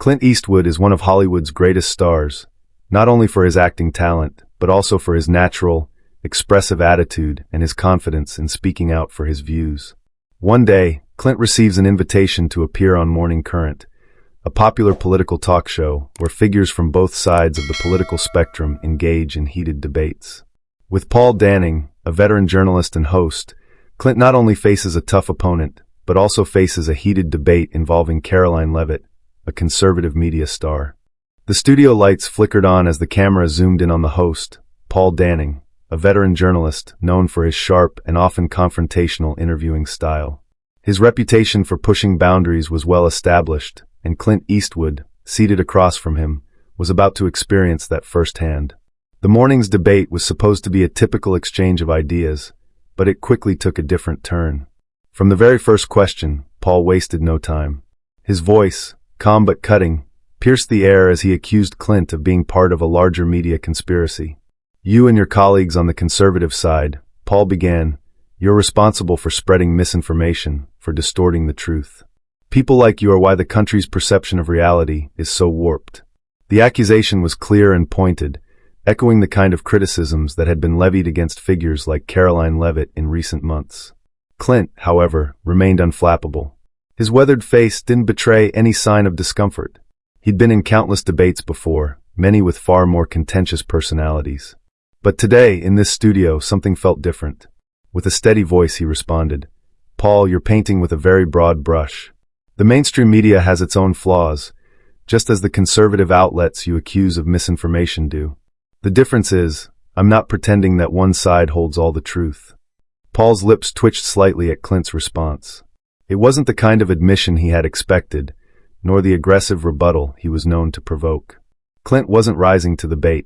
Clint Eastwood is one of Hollywood's greatest stars, not only for his acting talent, but also for his natural, expressive attitude and his confidence in speaking out for his views. One day, Clint receives an invitation to appear on Morning Current, a popular political talk show where figures from both sides of the political spectrum engage in heated debates. With Paul Danning, a veteran journalist and host, Clint not only faces a tough opponent, but also faces a heated debate involving Karoline Leavitt, a conservative media star. The studio lights flickered on as the camera zoomed in on the host, Paul Danning, a veteran journalist known for his sharp and often confrontational interviewing style. His reputation for pushing boundaries was well established, and Clint Eastwood, seated across from him, was about to experience that firsthand. The morning's debate was supposed to be a typical exchange of ideas, but it quickly took a different turn. From the very first question, Paul wasted no time. His voice, calm but cutting, pierced the air as he accused Clint of being part of a larger media conspiracy. "You and your colleagues on the conservative side," Paul began, "you're responsible for spreading misinformation, for distorting the truth. People like you are why the country's perception of reality is so warped." The accusation was clear and pointed, echoing the kind of criticisms that had been levied against figures like Karoline Leavitt in recent months. Clint, however, remained unflappable. His weathered face didn't betray any sign of discomfort. He'd been in countless debates before, many with far more contentious personalities. But today, in this studio, something felt different. With a steady voice, he responded, "Paul, you're painting with a very broad brush. The mainstream media has its own flaws, just as the conservative outlets you accuse of misinformation do. The difference is, I'm not pretending that one side holds all the truth." Paul's lips twitched slightly at Clint's response. It wasn't the kind of admission he had expected, nor the aggressive rebuttal he was known to provoke. Clint wasn't rising to the bait.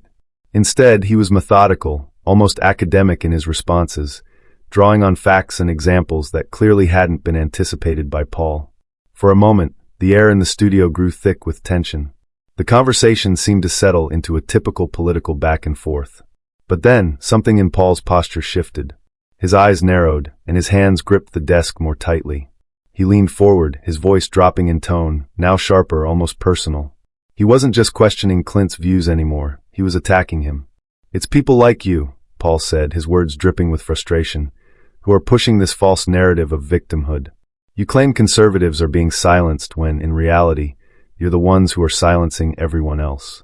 Instead, he was methodical, almost academic in his responses, drawing on facts and examples that clearly hadn't been anticipated by Paul. For a moment, the air in the studio grew thick with tension. The conversation seemed to settle into a typical political back and forth. But then, something in Paul's posture shifted. His eyes narrowed, and his hands gripped the desk more tightly. He leaned forward, his voice dropping in tone, now sharper, almost personal. He wasn't just questioning Clint's views anymore, he was attacking him. "It's people like you," Paul said, his words dripping with frustration, "who are pushing this false narrative of victimhood. You claim conservatives are being silenced when, in reality, you're the ones who are silencing everyone else."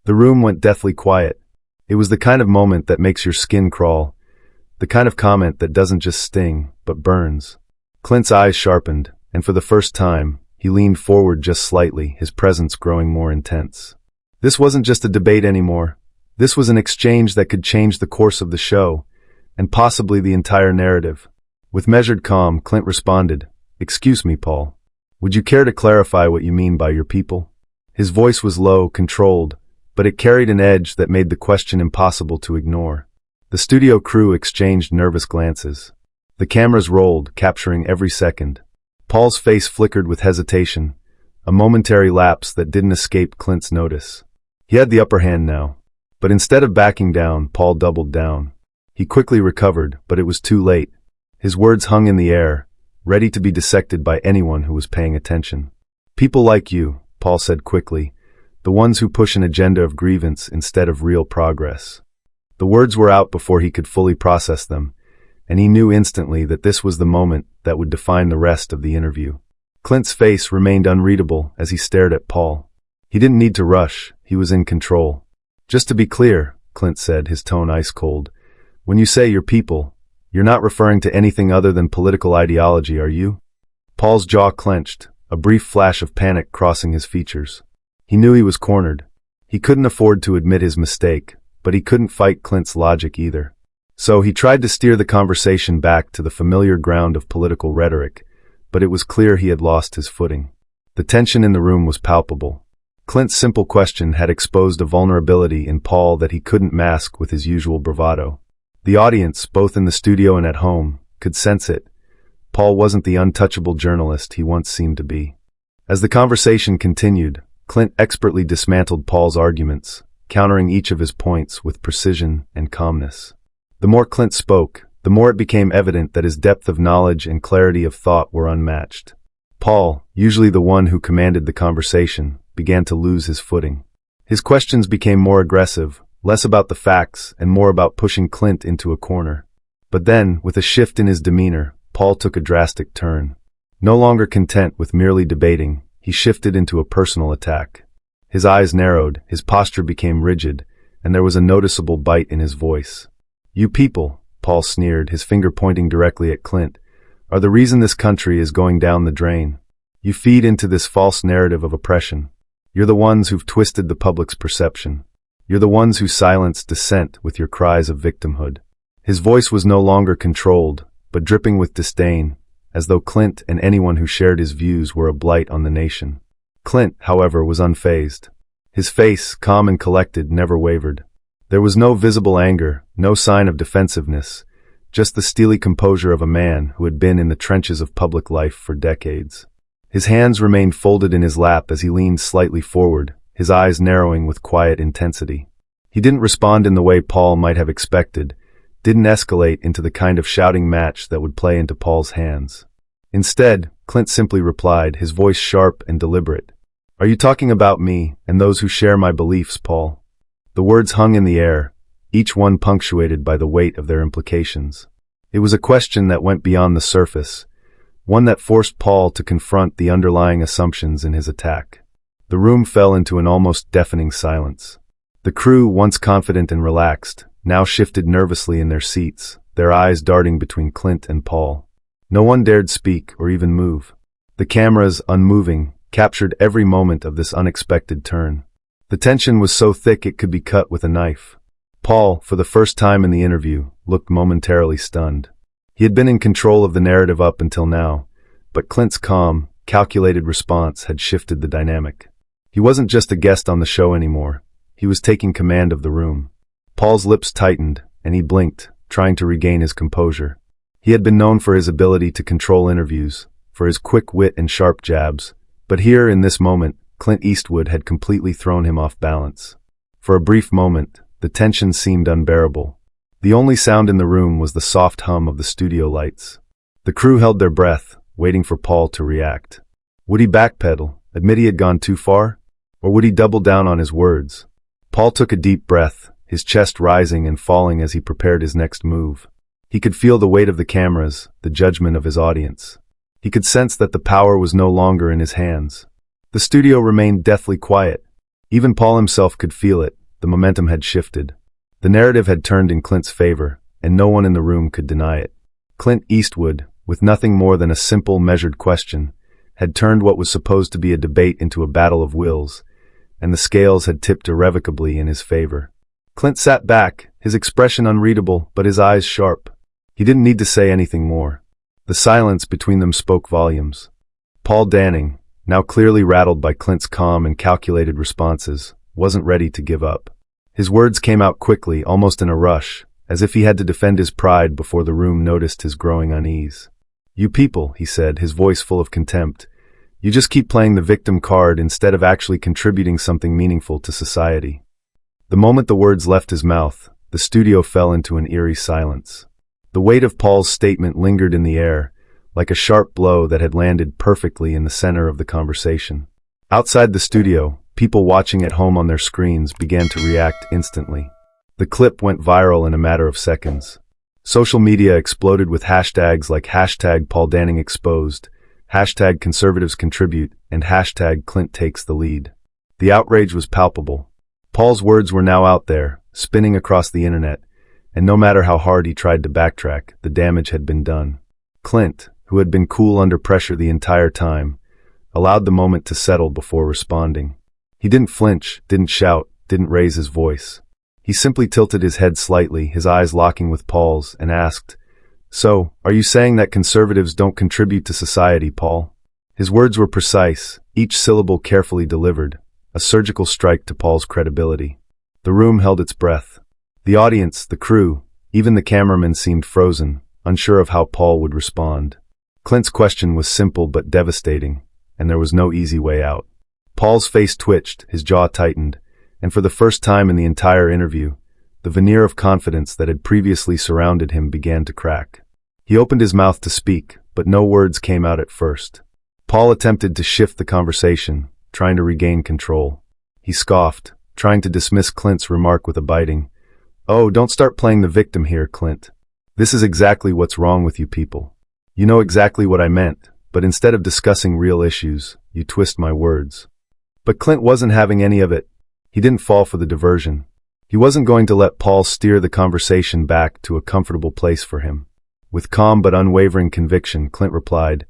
The room went deathly quiet. It was the kind of moment that makes your skin crawl, the kind of comment that doesn't just sting, but burns. Clint's eyes sharpened, and for the first time, he leaned forward just slightly, his presence growing more intense. This wasn't just a debate anymore. This was an exchange that could change the course of the show, and possibly the entire narrative. With measured calm, Clint responded, "Excuse me, Paul. Would you care to clarify what you mean by your people?" His voice was low, controlled, but it carried an edge that made the question impossible to ignore. The studio crew exchanged nervous glances. The cameras rolled, capturing every second. Paul's face flickered with hesitation, a momentary lapse that didn't escape Clint's notice. He had the upper hand now. But instead of backing down, Paul doubled down. He quickly recovered, but it was too late. His words hung in the air, ready to be dissected by anyone who was paying attention. "People like you," Paul said quickly, "the ones who push an agenda of grievance instead of real progress." The words were out before he could fully process them, and he knew instantly that this was the moment that would define the rest of the interview. Clint's face remained unreadable as he stared at Paul. He didn't need to rush, he was in control. "Just to be clear," Clint said, his tone ice cold, "when you say your people, you're not referring to anything other than political ideology, are you?" Paul's jaw clenched, a brief flash of panic crossing his features. He knew he was cornered. He couldn't afford to admit his mistake, but he couldn't fight Clint's logic either. So he tried to steer the conversation back to the familiar ground of political rhetoric, but it was clear he had lost his footing. The tension in the room was palpable. Clint's simple question had exposed a vulnerability in Paul that he couldn't mask with his usual bravado. The audience, both in the studio and at home, could sense it. Paul wasn't the untouchable journalist he once seemed to be. As the conversation continued, Clint expertly dismantled Paul's arguments, countering each of his points with precision and calmness. The more Clint spoke, the more it became evident that his depth of knowledge and clarity of thought were unmatched. Paul, usually the one who commanded the conversation, began to lose his footing. His questions became more aggressive, less about the facts and more about pushing Clint into a corner. But then, with a shift in his demeanor, Paul took a drastic turn. No longer content with merely debating, he shifted into a personal attack. His eyes narrowed, his posture became rigid, and there was a noticeable bite in his voice. "You people," Paul sneered, his finger pointing directly at Clint, "are the reason this country is going down the drain. You feed into this false narrative of oppression. You're the ones who've twisted the public's perception. You're the ones who silence dissent with your cries of victimhood." His voice was no longer controlled, but dripping with disdain, as though Clint and anyone who shared his views were a blight on the nation. Clint, however, was unfazed. His face, calm and collected, never wavered. There was no visible anger, no sign of defensiveness, just the steely composure of a man who had been in the trenches of public life for decades. His hands remained folded in his lap as he leaned slightly forward, his eyes narrowing with quiet intensity. He didn't respond in the way Paul might have expected, didn't escalate into the kind of shouting match that would play into Paul's hands. Instead, Clint simply replied, his voice sharp and deliberate. "Are you talking about me and those who share my beliefs, Paul?" The words hung in the air, each one punctuated by the weight of their implications. It was a question that went beyond the surface, one that forced Paul to confront the underlying assumptions in his attack. The room fell into an almost deafening silence. The crew, once confident and relaxed, now shifted nervously in their seats, their eyes darting between Clint and Paul. No one dared speak or even move. The cameras, unmoving, captured every moment of this unexpected turn. The tension was so thick it could be cut with a knife. Paul, for the first time in the interview, looked momentarily stunned. He had been in control of the narrative up until now, but Clint's calm, calculated response had shifted the dynamic. He wasn't just a guest on the show anymore. He was taking command of the room. Paul's lips tightened, and he blinked, trying to regain his composure. He had been known for his ability to control interviews, for his quick wit and sharp jabs, but here, in this moment, Clint Eastwood had completely thrown him off balance. For a brief moment, the tension seemed unbearable. The only sound in the room was the soft hum of the studio lights. The crew held their breath, waiting for Paul to react. Would he backpedal, admit he had gone too far? Or would he double down on his words? Paul took a deep breath, his chest rising and falling as he prepared his next move. He could feel the weight of the cameras, the judgment of his audience. He could sense that the power was no longer in his hands. The studio remained deathly quiet. Even Paul himself could feel it. The momentum had shifted. The narrative had turned in Clint's favor, and no one in the room could deny it. Clint Eastwood, with nothing more than a simple, measured question, had turned what was supposed to be a debate into a battle of wills, and the scales had tipped irrevocably in his favor. Clint sat back, his expression unreadable, but his eyes sharp. He didn't need to say anything more. The silence between them spoke volumes. Paul Danning, now clearly rattled by Clint's calm and calculated responses, wasn't ready to give up. His words came out quickly, almost in a rush, as if he had to defend his pride before the room noticed his growing unease. "You people," he said, his voice full of contempt, "you just keep playing the victim card instead of actually contributing something meaningful to society." The moment the words left his mouth, the studio fell into an eerie silence. The weight of Paul's statement lingered in the air, like a sharp blow that had landed perfectly in the center of the conversation. Outside the studio, people watching at home on their screens began to react instantly. The clip went viral in a matter of seconds. Social media exploded with hashtags like #PaulDanningExposed, #ConservativesContribute, and #ClintTakesTheLead. The outrage was palpable. Paul's words were now out there, spinning across the internet, and no matter how hard he tried to backtrack, the damage had been done. Clint, who had been cool under pressure the entire time, allowed the moment to settle before responding. He didn't flinch, didn't shout, didn't raise his voice. He simply tilted his head slightly, his eyes locking with Paul's, and asked, "So, are you saying that conservatives don't contribute to society, Paul?" His words were precise, each syllable carefully delivered, a surgical strike to Paul's credibility. The room held its breath. The audience, the crew, even the cameraman seemed frozen, unsure of how Paul would respond. Clint's question was simple but devastating, and there was no easy way out. Paul's face twitched, his jaw tightened, and for the first time in the entire interview, the veneer of confidence that had previously surrounded him began to crack. He opened his mouth to speak, but no words came out at first. Paul attempted to shift the conversation, trying to regain control. He scoffed, trying to dismiss Clint's remark with a biting, "Oh, don't start playing the victim here, Clint. This is exactly what's wrong with you people. You know exactly what I meant, but instead of discussing real issues, you twist my words." But Clint wasn't having any of it. He didn't fall for the diversion. He wasn't going to let Paul steer the conversation back to a comfortable place for him. With calm but unwavering conviction, Clint replied,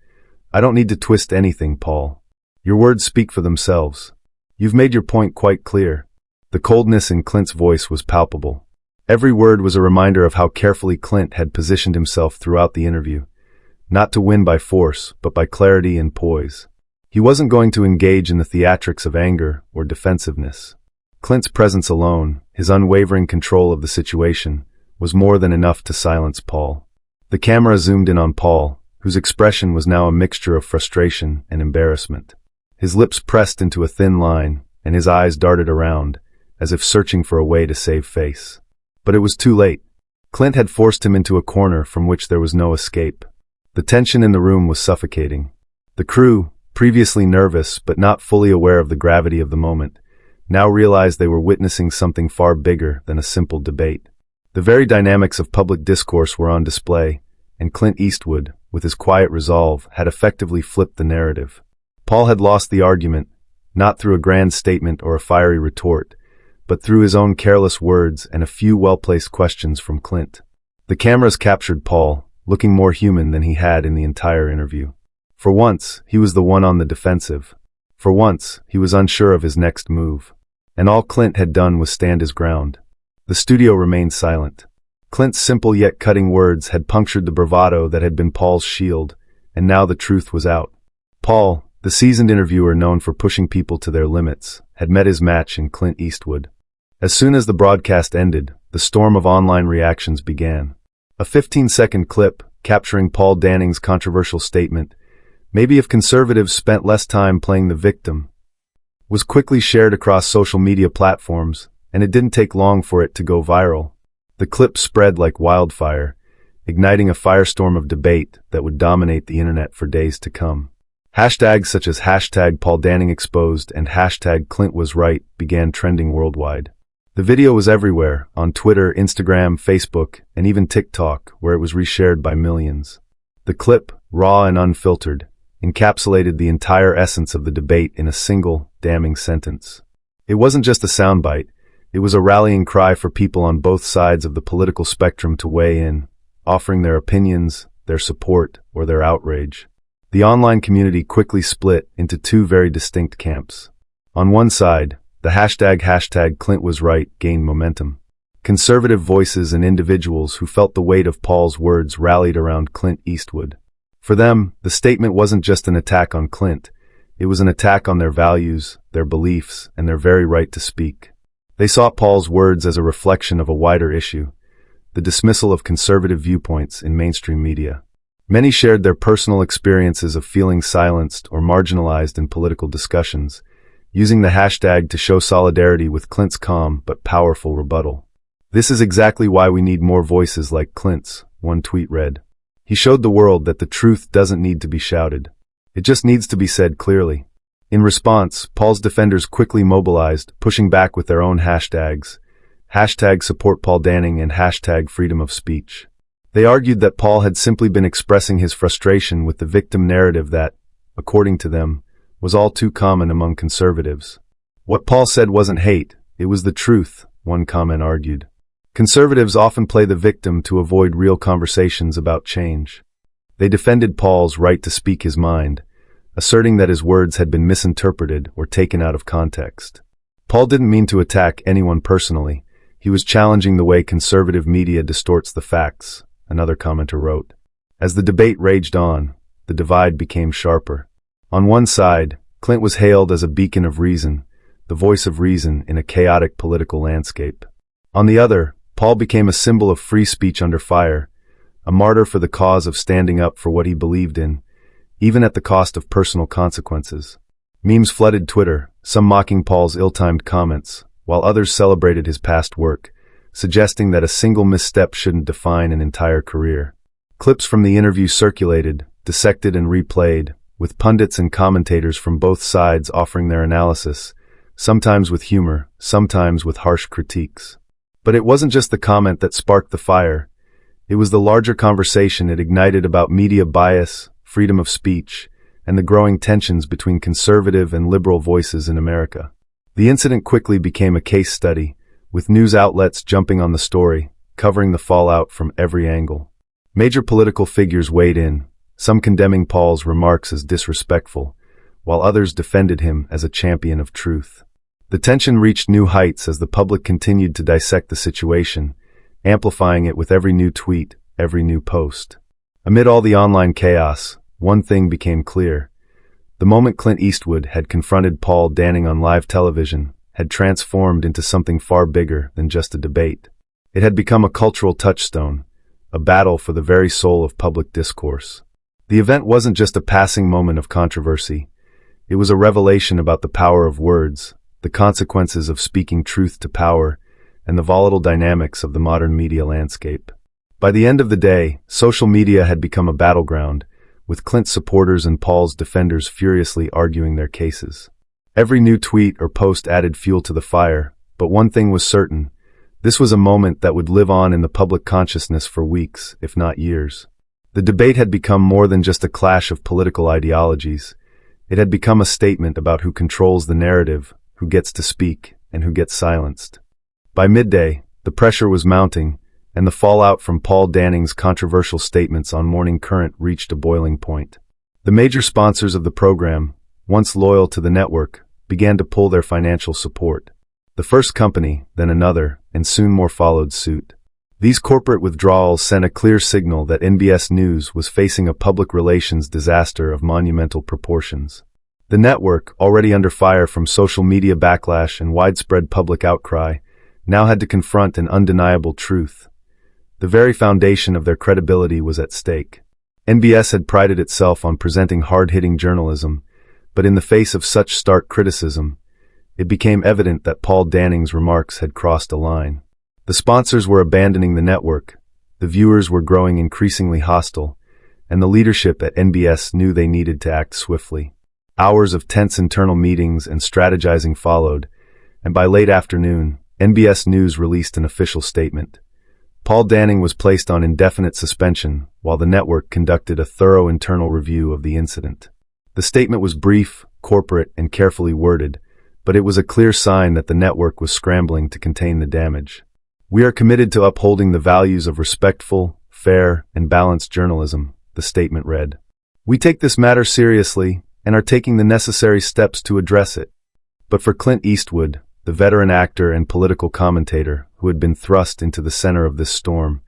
"I don't need to twist anything, Paul. Your words speak for themselves. You've made your point quite clear." The coldness in Clint's voice was palpable. Every word was a reminder of how carefully Clint had positioned himself throughout the interview, not to win by force, but by clarity and poise. He wasn't going to engage in the theatrics of anger or defensiveness. Clint's presence alone, his unwavering control of the situation, was more than enough to silence Paul. The camera zoomed in on Paul, whose expression was now a mixture of frustration and embarrassment. His lips pressed into a thin line, and his eyes darted around, as if searching for a way to save face. But it was too late. Clint had forced him into a corner from which there was no escape. The tension in the room was suffocating. The crew, previously nervous but not fully aware of the gravity of the moment, now realized they were witnessing something far bigger than a simple debate. The very dynamics of public discourse were on display, and Clint Eastwood, with his quiet resolve, had effectively flipped the narrative. Paul had lost the argument, not through a grand statement or a fiery retort, but through his own careless words and a few well-placed questions from Clint. The cameras captured Paul, looking more human than he had in the entire interview. For once, he was the one on the defensive. For once, he was unsure of his next move. And all Clint had done was stand his ground. The studio remained silent. Clint's simple yet cutting words had punctured the bravado that had been Paul's shield, and now the truth was out. Paul, the seasoned interviewer known for pushing people to their limits, had met his match in Clint Eastwood. As soon as the broadcast ended, the storm of online reactions began. A 15-second clip, capturing Paul Danning's controversial statement, "Maybe if conservatives spent less time playing the victim," was quickly shared across social media platforms, and it didn't take long for it to go viral. The clip spread like wildfire, igniting a firestorm of debate that would dominate the internet for days to come. Hashtags such as #PaulDanningExposed and #ClintWasRight began trending worldwide. The video was everywhere, on Twitter, Instagram, Facebook, and even TikTok, where it was reshared by millions. The clip, raw and unfiltered, encapsulated the entire essence of the debate in a single, damning sentence. It wasn't just a soundbite, it was a rallying cry for people on both sides of the political spectrum to weigh in, offering their opinions, their support, or their outrage. The online community quickly split into two very distinct camps. On one side, the #ClintWasRight gained momentum. Conservative voices and individuals who felt the weight of Paul's words rallied around Clint Eastwood. For them, the statement wasn't just an attack on Clint, it was an attack on their values, their beliefs, and their very right to speak. They saw Paul's words as a reflection of a wider issue, the dismissal of conservative viewpoints in mainstream media. Many shared their personal experiences of feeling silenced or marginalized in political discussions, using the hashtag to show solidarity with Clint's calm but powerful rebuttal. "This is exactly why we need more voices like Clint's," one tweet read. "He showed the world that the truth doesn't need to be shouted. It just needs to be said clearly." In response, Paul's defenders quickly mobilized, pushing back with their own hashtags, #SupportPaulDanning and #FreedomOfSpeech. They argued that Paul had simply been expressing his frustration with the victim narrative that, according to them, was all too common among conservatives. What Paul said wasn't hate, it was the truth, one comment argued. Conservatives often play the victim to avoid real conversations about change. They defended Paul's right to speak his mind, asserting that his words had been misinterpreted or taken out of context. Paul didn't mean to attack anyone personally. He was challenging the way conservative media distorts the facts, another commenter wrote. As the debate raged on, the divide became sharper. On one side, Clint was hailed as a beacon of reason, the voice of reason in a chaotic political landscape. On the other, Paul became a symbol of free speech under fire, a martyr for the cause of standing up for what he believed in, even at the cost of personal consequences. Memes flooded Twitter, some mocking Paul's ill-timed comments, while others celebrated his past work, suggesting that a single misstep shouldn't define an entire career. Clips from the interview circulated, dissected and replayed, with pundits and commentators from both sides offering their analysis, sometimes with humor, sometimes with harsh critiques. But it wasn't just the comment that sparked the fire. It was the larger conversation it ignited about media bias, freedom of speech, and the growing tensions between conservative and liberal voices in America. The incident quickly became a case study, with news outlets jumping on the story, covering the fallout from every angle. Major political figures weighed in, some condemning Paul's remarks as disrespectful, while others defended him as a champion of truth. The tension reached new heights as the public continued to dissect the situation, amplifying it with every new tweet, every new post. Amid all the online chaos, one thing became clear. The moment Clint Eastwood had confronted Paul Danning on live television had transformed into something far bigger than just a debate. It had become a cultural touchstone, a battle for the very soul of public discourse. The event wasn't just a passing moment of controversy. It was a revelation about the power of words, the consequences of speaking truth to power, and the volatile dynamics of the modern media landscape. By the end of the day, social media had become a battleground, with Clint's supporters and Paul's defenders furiously arguing their cases. Every new tweet or post added fuel to the fire, but one thing was certain: this was a moment that would live on in the public consciousness for weeks, if not years. The debate had become more than just a clash of political ideologies. It had become a statement about who controls the narrative, who gets to speak, and who gets silenced. By midday, the pressure was mounting, and the fallout from Paul Danning's controversial statements on Morning Current reached a boiling point. The major sponsors of the program, once loyal to the network, began to pull their financial support. The first company, then another, and soon more followed suit. These corporate withdrawals sent a clear signal that NBS News was facing a public relations disaster of monumental proportions. The network, already under fire from social media backlash and widespread public outcry, now had to confront an undeniable truth. The very foundation of their credibility was at stake. NBS had prided itself on presenting hard-hitting journalism, but in the face of such stark criticism, it became evident that Paul Danning's remarks had crossed a line. The sponsors were abandoning the network, the viewers were growing increasingly hostile, and the leadership at NBS knew they needed to act swiftly. Hours of tense internal meetings and strategizing followed, and by late afternoon, NBS News released an official statement. Paul Danning was placed on indefinite suspension, while the network conducted a thorough internal review of the incident. The statement was brief, corporate, and carefully worded, but it was a clear sign that the network was scrambling to contain the damage. "We are committed to upholding the values of respectful, fair, and balanced journalism," the statement read. "We take this matter seriously and are taking the necessary steps to address it." But for Clint Eastwood, the veteran actor and political commentator who had been thrust into the center of this storm,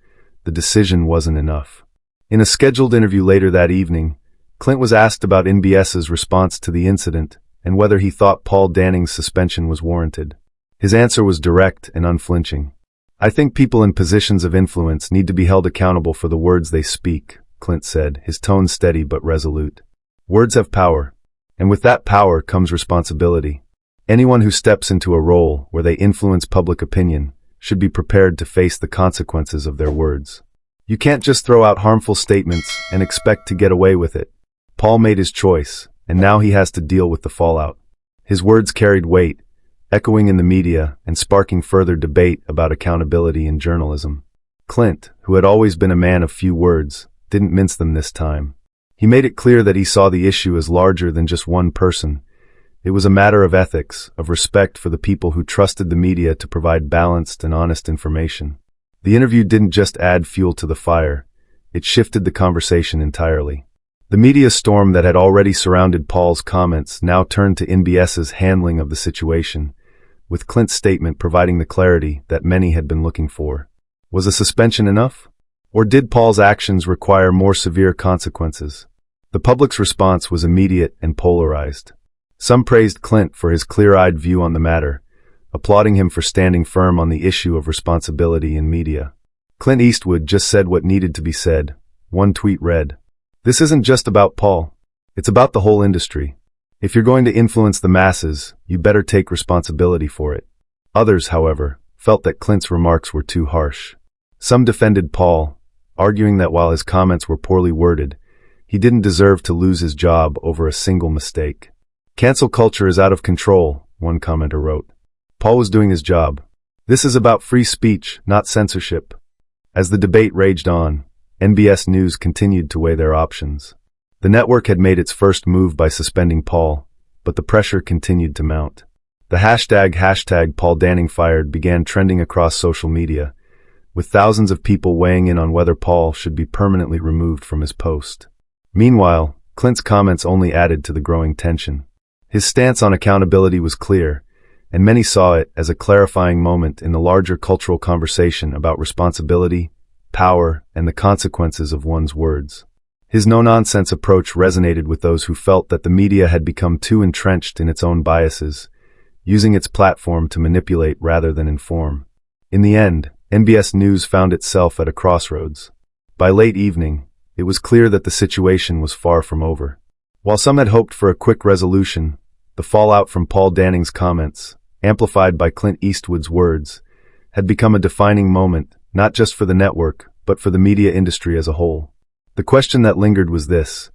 the decision wasn't enough. In a scheduled interview later that evening, Clint was asked about NBS's response to the incident and whether he thought Paul Danning's suspension was warranted. His answer was direct and unflinching. "I think people in positions of influence need to be held accountable for the words they speak," Clint said, his tone steady but resolute. "Words have power, and with that power comes responsibility. Anyone who steps into a role where they influence public opinion should be prepared to face the consequences of their words. You can't just throw out harmful statements and expect to get away with it." Paul made his choice, and now he has to deal with the fallout. His words carried weight, echoing in the media and sparking further debate about accountability in journalism. Clint, who had always been a man of few words, didn't mince them this time. He made it clear that he saw the issue as larger than just one person. It was a matter of ethics, of respect for the people who trusted the media to provide balanced and honest information. The interview didn't just add fuel to the fire, it shifted the conversation entirely. The media storm that had already surrounded Paul's comments now turned to NBS's handling of the situation, with Clint's statement providing the clarity that many had been looking for. Was a suspension enough? Or did Paul's actions require more severe consequences? The public's response was immediate and polarized. Some praised Clint for his clear-eyed view on the matter, applauding him for standing firm on the issue of responsibility in media. Clint Eastwood just said what needed to be said. One tweet read, "This isn't just about Paul. It's about the whole industry. If you're going to influence the masses, you better take responsibility for it." Others, however, felt that Clint's remarks were too harsh. Some defended Paul, arguing that while his comments were poorly worded, He didn't deserve to lose his job over a single mistake. Cancel culture is out of control, one commenter wrote. Paul was doing his job. This is about free speech, not censorship. As the debate raged on, NBS News continued to weigh their options. The network had made its first move by suspending Paul, but the pressure continued to mount. The hashtag Paul Danning fired began trending across social media, with thousands of people weighing in on whether Paul should be permanently removed from his post. Meanwhile, Clint's comments only added to the growing tension. His stance on accountability was clear, and many saw it as a clarifying moment in the larger cultural conversation about responsibility, power, and the consequences of one's words. His no-nonsense approach resonated with those who felt that the media had become too entrenched in its own biases, using its platform to manipulate rather than inform. In the end, NBS News found itself at a crossroads. By late evening, it was clear that the situation was far from over. While some had hoped for a quick resolution, the fallout from Paul Danning's comments, amplified by Clint Eastwood's words, had become a defining moment, not just for the network, but for the media industry as a whole. The question that lingered was this: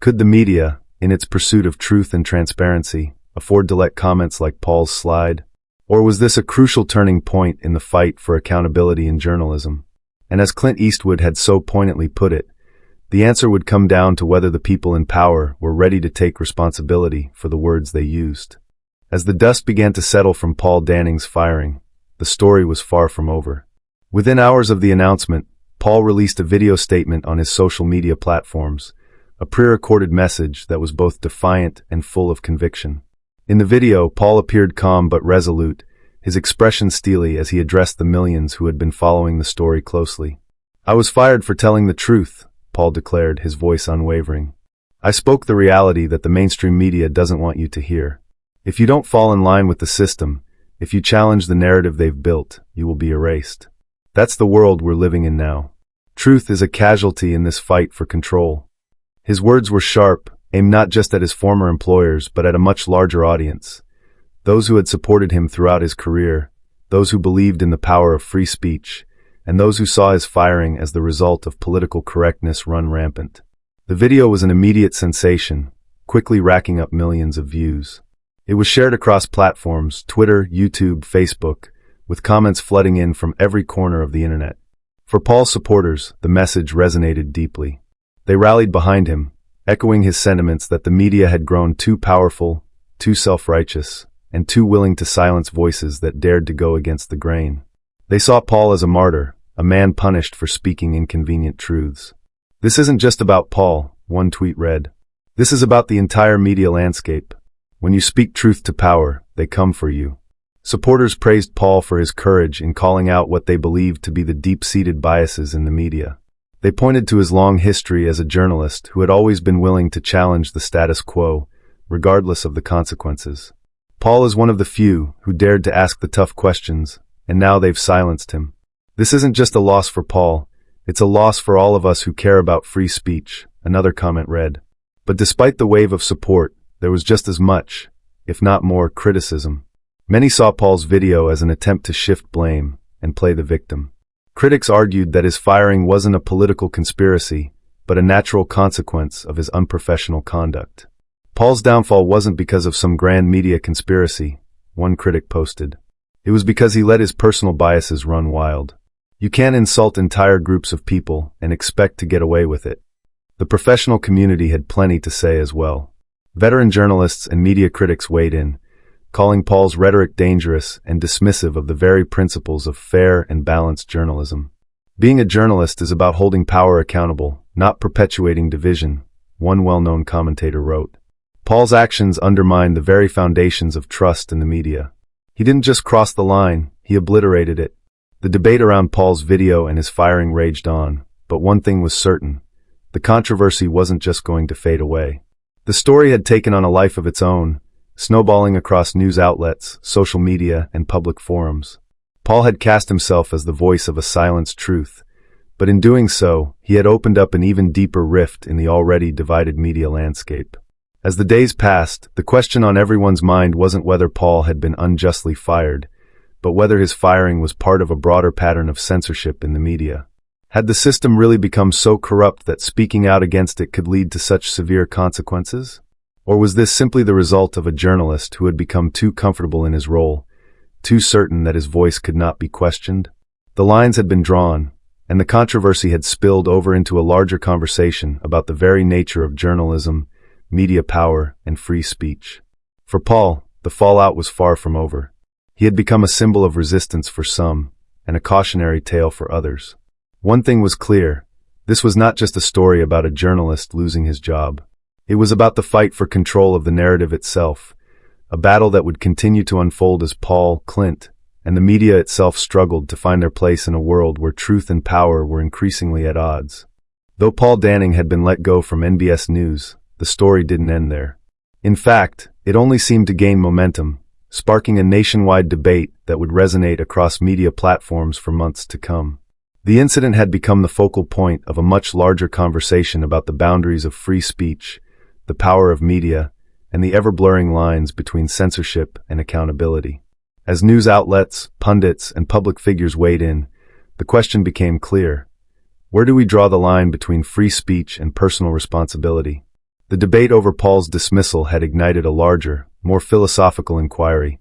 could the media, in its pursuit of truth and transparency, afford to let comments like Paul's slide? Or was this a crucial turning point in the fight for accountability in journalism? And as Clint Eastwood had so poignantly put it, the answer would come down to whether the people in power were ready to take responsibility for the words they used. As the dust began to settle from Paul Danning's firing, the story was far from over. Within hours of the announcement, Paul released a video statement on his social media platforms, a pre-recorded message that was both defiant and full of conviction. In the video, Paul appeared calm but resolute, his expression steely as he addressed the millions who had been following the story closely. "I was fired for telling the truth," Paul declared, his voice unwavering. "I spoke the reality that the mainstream media doesn't want you to hear. If you don't fall in line with the system, if you challenge the narrative they've built, you will be erased. That's the world we're living in now. Truth is a casualty in this fight for control." His words were sharp, aimed not just at his former employers but at a much larger audience. Those who had supported him throughout his career, those who believed in the power of free speech, and those who saw his firing as the result of political correctness run rampant. The video was an immediate sensation, quickly racking up millions of views. It was shared across platforms, Twitter, YouTube, Facebook, with comments flooding in from every corner of the internet. For Paul's supporters, the message resonated deeply. They rallied behind him, echoing his sentiments that the media had grown too powerful, too self-righteous, and too willing to silence voices that dared to go against the grain. They saw Paul as a martyr, a man punished for speaking inconvenient truths. "This isn't just about Paul," one tweet read. "This is about the entire media landscape. When you speak truth to power, they come for you." Supporters praised Paul for his courage in calling out what they believed to be the deep-seated biases in the media. They pointed to his long history as a journalist who had always been willing to challenge the status quo, regardless of the consequences. Paul is one of the few who dared to ask the tough questions, and now they've silenced him. "This isn't just a loss for Paul, it's a loss for all of us who care about free speech," another comment read. But despite the wave of support, there was just as much, if not more, criticism. Many saw Paul's video as an attempt to shift blame and play the victim. Critics argued that his firing wasn't a political conspiracy, but a natural consequence of his unprofessional conduct. Paul's downfall wasn't because of some grand media conspiracy, one critic posted. It was because he let his personal biases run wild. You can't insult entire groups of people and expect to get away with it. The professional community had plenty to say as well. Veteran journalists and media critics weighed in, calling Paul's rhetoric dangerous and dismissive of the very principles of fair and balanced journalism. "Being a journalist is about holding power accountable, not perpetuating division," one well-known commentator wrote. Paul's actions undermined the very foundations of trust in the media. He didn't just cross the line, he obliterated it. The debate around Paul's video and his firing raged on, but one thing was certain: the controversy wasn't just going to fade away. The story had taken on a life of its own, snowballing across news outlets, social media, and public forums. Paul had cast himself as the voice of a silenced truth, but in doing so, he had opened up an even deeper rift in the already divided media landscape. As the days passed, the question on everyone's mind wasn't whether Paul had been unjustly fired, but whether his firing was part of a broader pattern of censorship in the media. Had the system really become so corrupt that speaking out against it could lead to such severe consequences? Or was this simply the result of a journalist who had become too comfortable in his role, too certain that his voice could not be questioned? The lines had been drawn, and the controversy had spilled over into a larger conversation about the very nature of journalism, media power, and free speech. For Paul, the fallout was far from over. He had become a symbol of resistance for some, and a cautionary tale for others. One thing was clear: this was not just a story about a journalist losing his job. It was about the fight for control of the narrative itself, a battle that would continue to unfold as Paul, Clint, and the media itself struggled to find their place in a world where truth and power were increasingly at odds. Though Paul Danning had been let go from NBS News, the story didn't end there. In fact, it only seemed to gain momentum, sparking a nationwide debate that would resonate across media platforms for months to come. The incident had become the focal point of a much larger conversation about the boundaries of free speech, the power of media, and the ever-blurring lines between censorship and accountability. As news outlets, pundits, and public figures weighed in, the question became clear: where do we draw the line between free speech and personal responsibility? The debate over Paul's dismissal had ignited a larger, more philosophical inquiry.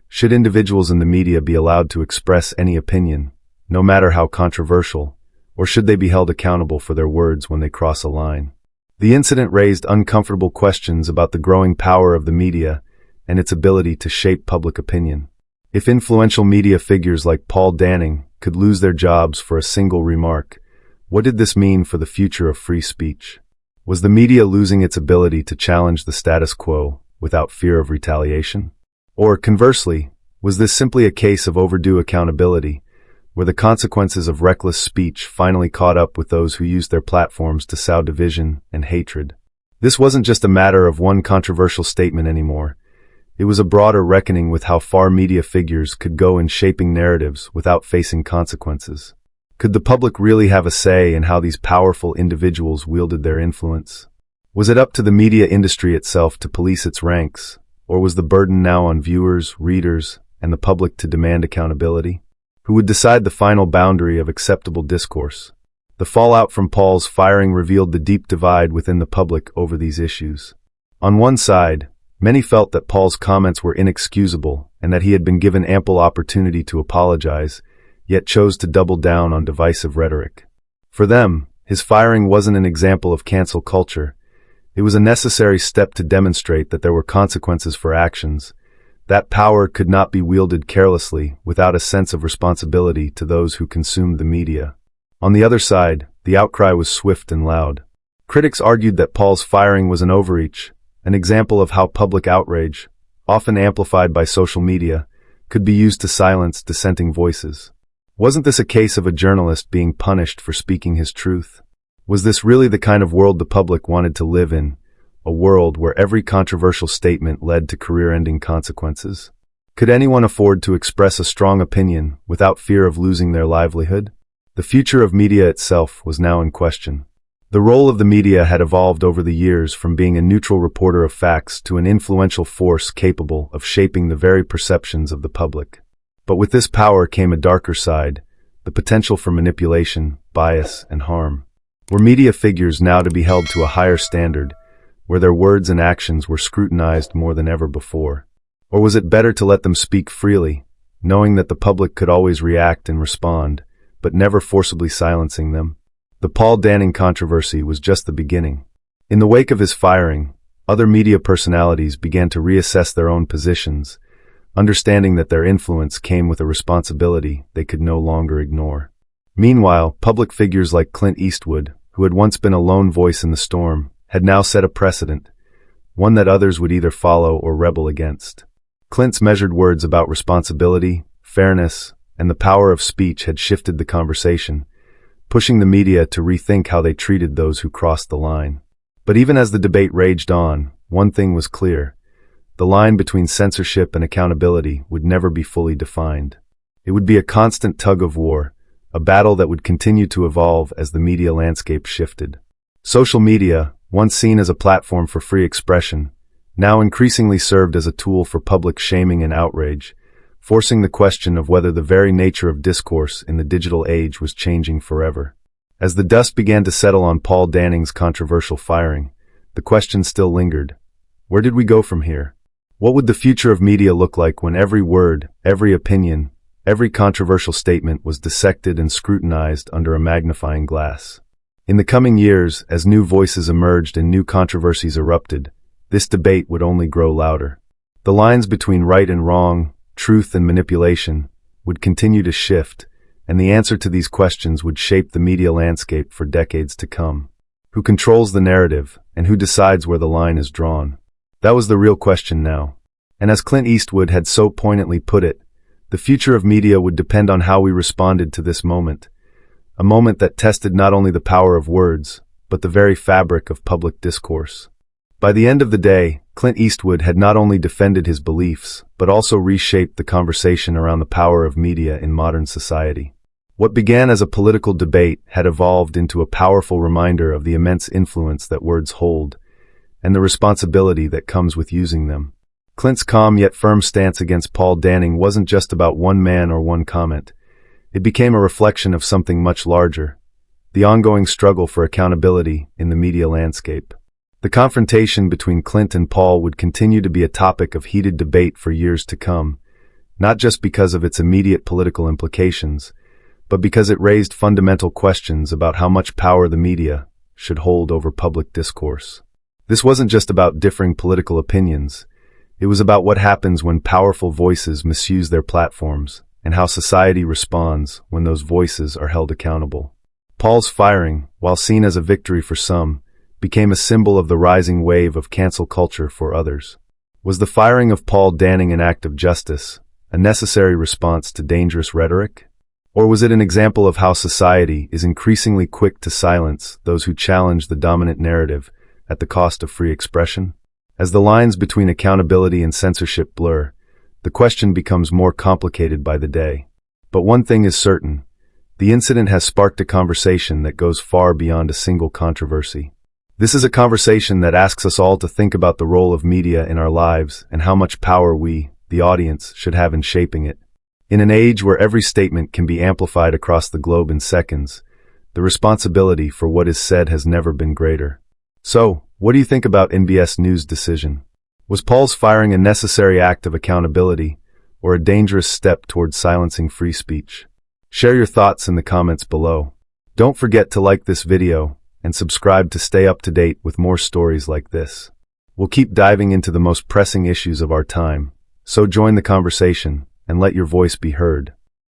Should individuals in the media be allowed to express any opinion, no matter how controversial, or should they be held accountable for their words when they cross a line? The incident raised uncomfortable questions about the growing power of the media and its ability to shape public opinion. If influential media figures like Paul Danning could lose their jobs for a single remark, what did this mean for the future of free speech? Was the media losing its ability to challenge the status quo without fear of retaliation? Or, conversely, was this simply a case of overdue accountability, where the consequences of reckless speech finally caught up with those who used their platforms to sow division and hatred? This wasn't just a matter of one controversial statement anymore. It was a broader reckoning with how far media figures could go in shaping narratives without facing consequences. Could the public really have a say in how these powerful individuals wielded their influence? Was it up to the media industry itself to police its ranks, or was the burden now on viewers, readers, and the public to demand accountability? Who would decide the final boundary of acceptable discourse? The fallout from Paul's firing revealed the deep divide within the public over these issues. On one side, many felt that Paul's comments were inexcusable and that he had been given ample opportunity to apologize, yet chose to double down on divisive rhetoric. For them, his firing wasn't an example of cancel culture. It was a necessary step to demonstrate that there were consequences for actions. That power could not be wielded carelessly without a sense of responsibility to those who consumed the media. On the other side, the outcry was swift and loud. Critics argued that Paul's firing was an overreach, an example of how public outrage, often amplified by social media, could be used to silence dissenting voices. Wasn't this a case of a journalist being punished for speaking his truth? Was this really the kind of world the public wanted to live in? A world where every controversial statement led to career-ending consequences? Could anyone afford to express a strong opinion without fear of losing their livelihood? The future of media itself was now in question. The role of the media had evolved over the years from being a neutral reporter of facts to an influential force capable of shaping the very perceptions of the public. But with this power came a darker side, the potential for manipulation, bias, and harm. Were media figures now to be held to a higher standard, where their words and actions were scrutinized more than ever before? Or was it better to let them speak freely, knowing that the public could always react and respond, but never forcibly silencing them? The Paul Danning controversy was just the beginning. In the wake of his firing, other media personalities began to reassess their own positions, understanding that their influence came with a responsibility they could no longer ignore. Meanwhile, public figures like Clint Eastwood, who had once been a lone voice in the storm, had now set a precedent, one that others would either follow or rebel against. Clint's measured words about responsibility, fairness, and the power of speech had shifted the conversation, pushing the media to rethink how they treated those who crossed the line. But even as the debate raged on, one thing was clear: the line between censorship and accountability would never be fully defined. It would be a constant tug-of-war, a battle that would continue to evolve as the media landscape shifted. Social media, once seen as a platform for free expression, now increasingly served as a tool for public shaming and outrage, forcing the question of whether the very nature of discourse in the digital age was changing forever. As the dust began to settle on Paul Danning's controversial firing, the question still lingered. Where did we go from here? What would the future of media look like when every word, every opinion, every controversial statement was dissected and scrutinized under a magnifying glass? In the coming years, as new voices emerged and new controversies erupted, this debate would only grow louder. The lines between right and wrong, truth and manipulation, would continue to shift, and the answer to these questions would shape the media landscape for decades to come. Who controls the narrative, and who decides where the line is drawn? That was the real question now. And as Clint Eastwood had so poignantly put it, the future of media would depend on how we responded to this moment, a moment that tested not only the power of words, but the very fabric of public discourse. By the end of the day, Clint Eastwood had not only defended his beliefs, but also reshaped the conversation around the power of media in modern society. What began as a political debate had evolved into a powerful reminder of the immense influence that words hold, and the responsibility that comes with using them. Clint's calm yet firm stance against Paul Danning wasn't just about one man or one comment. It became a reflection of something much larger, the ongoing struggle for accountability in the media landscape. The confrontation between Clint and Paul would continue to be a topic of heated debate for years to come, not just because of its immediate political implications, but because it raised fundamental questions about how much power the media should hold over public discourse. This wasn't just about differing political opinions. It was about what happens when powerful voices misuse their platforms, and how society responds when those voices are held accountable. Paul's firing, while seen as a victory for some, became a symbol of the rising wave of cancel culture for others. Was the firing of Paul Danning an act of justice, a necessary response to dangerous rhetoric? Or was it an example of how society is increasingly quick to silence those who challenge the dominant narrative at the cost of free expression? As the lines between accountability and censorship blur, the question becomes more complicated by the day. But one thing is certain: the incident has sparked a conversation that goes far beyond a single controversy. This is a conversation that asks us all to think about the role of media in our lives and how much power we, the audience, should have in shaping it. In an age where every statement can be amplified across the globe in seconds, the responsibility for what is said has never been greater. So, what do you think about NBS News' decision? Was Paul's firing a necessary act of accountability, or a dangerous step towards silencing free speech? Share your thoughts in the comments below. Don't forget to like this video and subscribe to stay up to date with more stories like this. We'll keep diving into the most pressing issues of our time, so join the conversation and let your voice be heard.